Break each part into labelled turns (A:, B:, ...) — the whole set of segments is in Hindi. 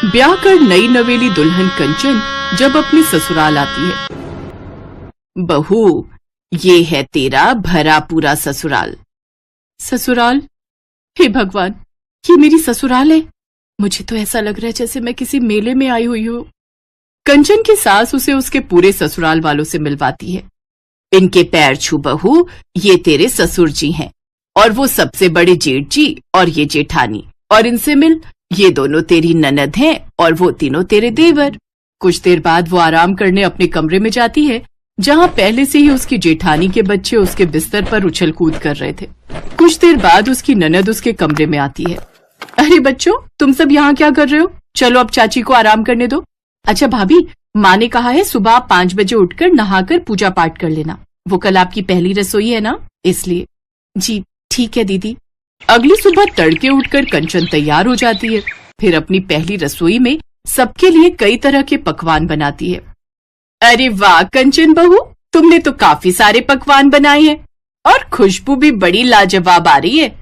A: ब्याह कर नई नवेली दुल्हन कंचन जब अपने ससुराल आती है। बहू, ये है तेरा भरा पूरा ससुराल। ससुराल? हे भगवान, ये मेरी ससुराल है? मुझे तो ऐसा लग रहा है जैसे मैं किसी मेले में आई हुई हूँ। कंचन की सास उसे उसके पूरे ससुराल वालों से मिलवाती है। इनके पैर छू बहू, ये तेरे ससुर जी हैं, और वो सबसे बड़े जेठ जी, और ये जेठानी, और इनसे मिल, ये दोनों तेरी ननद हैं और वो तीनों तेरे देवर। कुछ देर बाद वो आराम करने अपने कमरे में जाती है, जहाँ पहले से ही उसकी जेठानी के बच्चे उसके बिस्तर पर उछल कूद कर रहे थे। कुछ देर बाद उसकी ननद उसके कमरे में आती है। अरे बच्चों, तुम सब यहाँ क्या कर रहे हो? चलो अब चाची को आराम करने दो। अच्छा भाभी, माँ ने कहा है सुबह 5 बजे उठकर नहाकर पूजा पाठ कर लेना। वो कल आपकी पहली रसोई है ना, इसलिए। जी ठीक है दीदी। अगली सुबह तड़के उठकर कंचन तैयार हो जाती है। फिर अपनी पहली रसोई में सबके लिए कई तरह के पकवान बनाती है। अरे वाह कंचन बहू, तुमने तो काफी सारे पकवान बनाए हैं और खुशबू भी बड़ी लाजवाब आ रही है।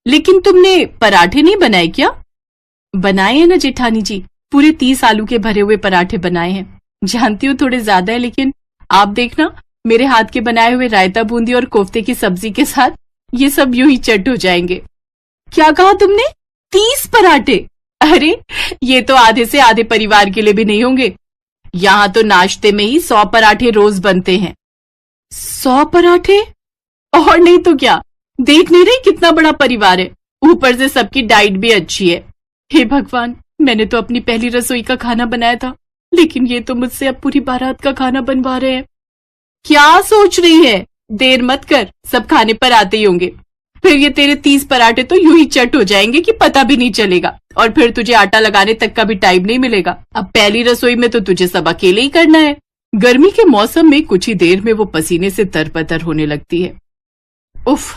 A: लेकिन तुमने पराठे नहीं बनाए क्या? बनाए हैं ना जेठानी जी, पूरे 30 आलू के भरे हुए पराठे बनाए हैं। जानती हूँ थोड़े ज्यादा है, लेकिन आप देखना मेरे हाथ के बनाए हुए रायता बूंदी और कोफ्ते की सब्जी के साथ ये सब यूं ही चट हो जाएंगे। क्या कहा तुमने? 30 पराठे? अरे ये तो आधे से आधे परिवार के लिए भी नहीं होंगे। यहाँ तो नाश्ते में ही 100 पराठे रोज बनते हैं। 100 पराठे? और नहीं तो क्या, देख नहीं रही कितना बड़ा परिवार है, ऊपर से सबकी डाइट भी अच्छी है। हे भगवान, मैंने तो अपनी पहली रसोई का खाना बनाया था, लेकिन ये तो मुझसे अब पूरी बारात का खाना बनवा रहे हैं। क्या सोच रही है? देर मत कर, सब खाने पर आते ही होंगे। फिर ये तेरे 30 पराठे तो यूं ही चट हो जाएंगे कि पता भी नहीं चलेगा, और फिर तुझे आटा लगाने तक का भी टाइम नहीं मिलेगा। अब पहली रसोई में तो तुझे सब अकेले ही करना है। गर्मी के मौसम में कुछ ही देर में वो पसीने से तरबतर होने लगती है। उफ,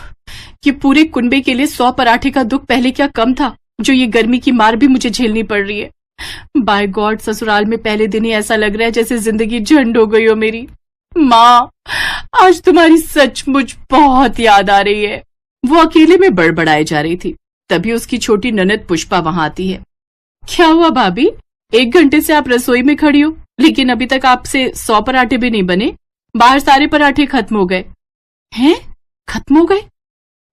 A: ये पूरे कुनबे के लिए 100 पराठे का दुख पहले क्या कम था, जो ये गर्मी की मार भी मुझे झेलनी पड़ रही है। बाय गॉड, ससुराल में पहले दिन ही ऐसा लग रहा है जैसे जिंदगी झंड हो गई हो मेरी। माँ, आज तुम्हारी सचमुच बहुत याद आ रही है। वो अकेले में बड़बड़ाए जा रही थी। तभी उसकी छोटी ननद पुष्पा वहां आती है। क्या हुआ भाभी? 1 घंटे से आप रसोई में खड़ी हो, लेकिन अभी तक आपसे 100 पराठे भी नहीं बने। बाहर सारे पराठे खत्म हो गए हैं। खत्म हो गए?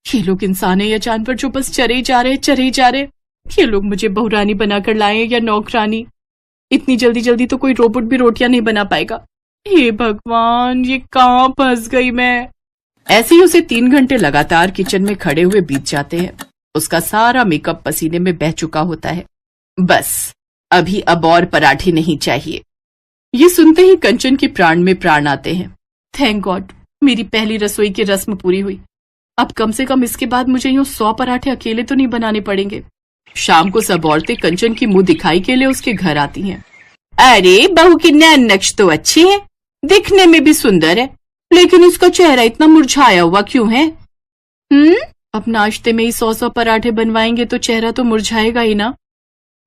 A: ये लोग इंसान है या जानवर जो बस चरे ही जा रहे। ये लोग मुझे बहुरानी बनाकर लाए या नौकरानी? इतनी जल्दी जल्दी तो कोई रोबोट भी रोटियां नहीं बना पाएगा। हे भगवान, ये कहाँ फंस गई मैं। ऐसे ही उसे 3 घंटे लगातार किचन में खड़े हुए बीत जाते हैं। उसका सारा मेकअप पसीने में बह चुका होता है। बस अभी अब और पराठे नहीं चाहिए। ये सुनते ही कंचन के प्राण में प्राण आते हैं। थैंक गॉड, मेरी पहली रसोई की रस्म पूरी हुई। अब कम से कम इसके बाद मुझे यूं 100 पराठे अकेले तो नहीं बनाने पड़ेंगे। शाम को सब औरतें कंचन की मुंह दिखाई के लिए उसके घर आती हैं। अरे बहू की नैन नक्श तो अच्छी है, दिखने में भी सुंदर है, लेकिन इसका चेहरा इतना मुरझाया हुआ क्यों है? अब नाश्ते में ही 100 पराठे बनवाएंगे तो चेहरा तो मुरझाएगा ही ना।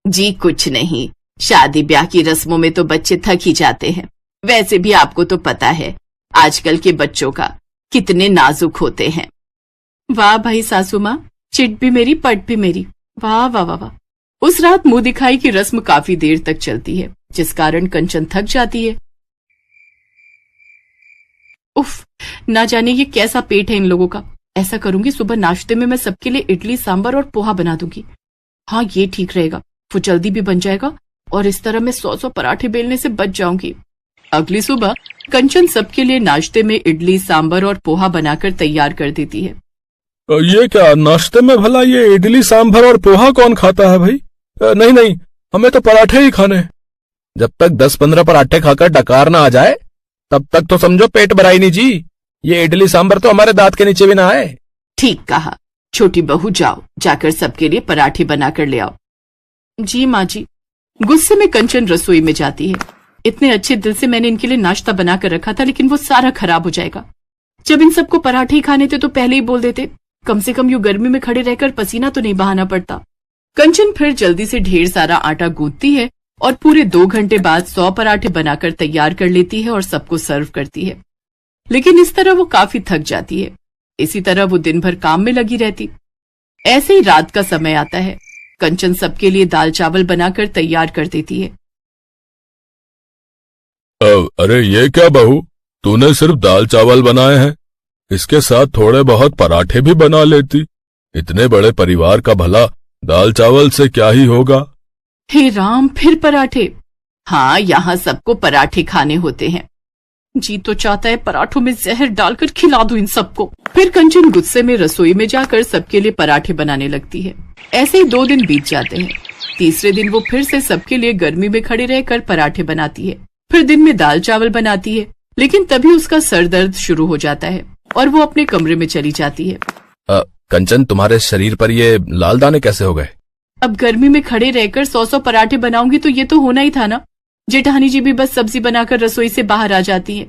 A: जी कुछ नहीं, शादी ब्याह की रस्मों में तो बच्चे थक ही जाते हैं। वैसे भी आपको तो पता है आजकल के बच्चों का कितने नाजुक होते हैं। वाह भाई सासू माँ, चिट भी मेरी पट भी मेरी। वाह वाह वाह वाह। उस रात मुंह दिखाई की रस्म काफी देर तक चलती है, जिस कारण कंचन थक जाती है। उफ, ना जाने ये कैसा पेट है इन लोगों का। ऐसा करूंगी, सुबह नाश्ते में मैं सबके लिए इडली सांभर और पोहा बना दूंगी। हाँ ये ठीक रहेगा, वो जल्दी भी बन जाएगा और इस तरह मैं 100 पराठे बेलने से बच जाऊंगी। अगली सुबह कंचन सबके लिए नाश्ते में इडली सांभर और पोहा बनाकर तैयार कर देती है।
B: ये क्या नाश्ते में भला ये इडली सांभर और पोहा कौन खाता है भाई? नहीं नहीं, हमें तो पराठे ही खाने। जब तक 10-15 पराठे खाकर डकार ना आ जाए तब तक तो समझो पेट भराई नहीं जी। ये इडली सांभर तो हमारे दांत के नीचे भी ना आए।
A: ठीक कहा, छोटी बहू जाओ, जाकर सबके लिए पराठे बनाकर ले आओ। जी माँ जी। गुस्से में कंचन रसोई में जाती है। इतने अच्छे दिल से मैंने इनके लिए नाश्ता बनाकर रखा था, लेकिन वो सारा खराब हो जाएगा। जब इन सबको पराठे ही खाने थे तो पहले ही बोल देते, कम से कम यूं गर्मी में खड़े रहकर पसीना तो नहीं बहाना पड़ता। कंचन फिर जल्दी से ढेर सारा आटा गूंथती है और पूरे 2 घंटे बाद 100 पराठे बनाकर तैयार कर लेती है और सबको सर्व करती है। लेकिन इस तरह वो काफी थक जाती है। इसी तरह वो दिन भर काम में लगी रहती। ऐसे ही रात का समय आता है। कंचन सबके लिए दाल चावल बनाकर तैयार कर देती है।
B: अरे ये क्या बहू, तूने सिर्फ दाल चावल बनाए हैं? इसके साथ थोड़े बहुत पराठे भी बना लेती। इतने बड़े परिवार का भला दाल चावल से क्या ही होगा।
A: हे राम, फिर पराठे? हाँ, यहाँ सबको पराठे खाने होते हैं। जी तो चाहता है पराठों में जहर डालकर खिला दूं इन सबको। फिर कंचन गुस्से में रसोई में जाकर सबके लिए पराठे बनाने लगती है। ऐसे ही 2 दिन बीत जाते हैं। तीसरे दिन वो फिर से सबके लिए गर्मी में खड़े रहकर पराठे बनाती है। फिर दिन में दाल चावल बनाती है, लेकिन तभी उसका सर दर्द शुरू हो जाता है और वो अपने कमरे में चली जाती है।
B: कंचन, तुम्हारे शरीर पर ये लाल दाने कैसे हो गए?
A: अब गर्मी में खड़े रहकर 100 पराठे बनाऊंगी तो ये तो होना ही था ना। जेठानी जी भी बस सब्जी बनाकर रसोई से बाहर आ जाती है।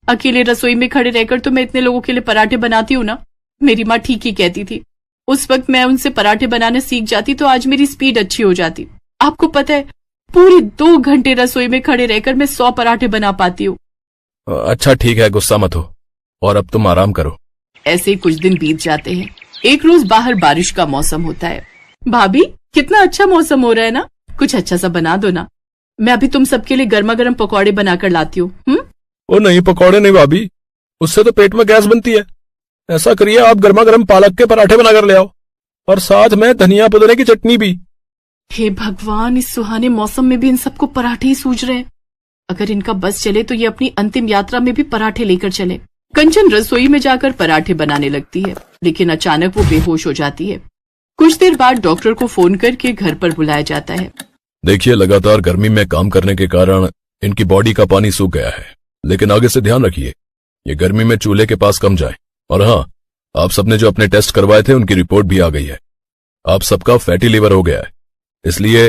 A: अकेले रसोई में खड़े रहकर तो मैं इतने लोगों के लिए पराठे बनाती हूँ ना। मेरी माँ ठीक ही कहती थी। उस वक्त मैं उनसे पराठे बनाने सीख जाती तो आज मेरी स्पीड अच्छी हो जाती। आपको पता है, पूरी 2 घंटे रसोई में खड़े रहकर मैं 100 पराठे बना पाती हूँ।
B: अच्छा ठीक है, गुस्सा मत हो और अब तुम आराम करो।
A: ऐसे कुछ दिन बीत जाते हैं। एक रोज बाहर बारिश का मौसम होता है। भाभी, कितना अच्छा मौसम हो रहा है ना, कुछ अच्छा सा बना दो ना। मैं अभी तुम सबके लिए गर्मा गर्म पकौड़े बनाकर लाती हूँ।
B: ओ नहीं, पकौड़े नहीं भाभी, उससे तो पेट में गैस बनती है। ऐसा करिए, आप गर्मा गर्म पालक के पराठे बनाकर ले आओ और साथ में धनिया पुदीने की चटनी भी।
A: हे भगवान, इस सुहाने मौसम में भी इन सबको पराठे ही सूझ रहे हैं। अगर इनका बस चले तो ये अपनी अंतिम यात्रा में भी पराठे लेकर चले। कंचन रसोई में जाकर पराठे बनाने लगती है, लेकिन अचानक वो बेहोश हो जाती है। कुछ देर बाद डॉक्टर को फोन करके घर पर बुलाया जाता है।
B: देखिए, लगातार गर्मी में काम करने के कारण इनकी बॉडी का पानी सूख गया है, लेकिन आगे से ध्यान रखिए ये गर्मी में चूल्हे के पास कम जाए। और हाँ, आप सबने जो अपने टेस्ट करवाए थे उनकी रिपोर्ट भी आ गई है। आप सबका फैटी लिवर हो गया है, इसलिए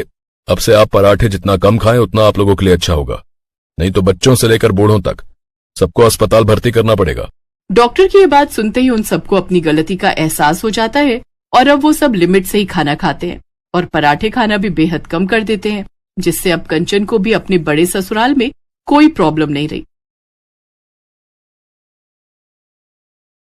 B: अब से आप पराठे जितना कम खाएं उतना आप लोगों के लिए अच्छा होगा। नहीं तो बच्चों से लेकर बूढ़ों तक सबको अस्पताल भर्ती करना पड़ेगा।
A: डॉक्टर की ये बात सुनते ही उन सबको अपनी गलती का एहसास हो जाता है और अब वो सब लिमिट से ही खाना खाते हैं और पराठे खाना भी बेहद कम कर देते हैं, जिससे अब कंचन को भी अपने बड़े ससुराल में कोई प्रॉब्लम नहीं रही।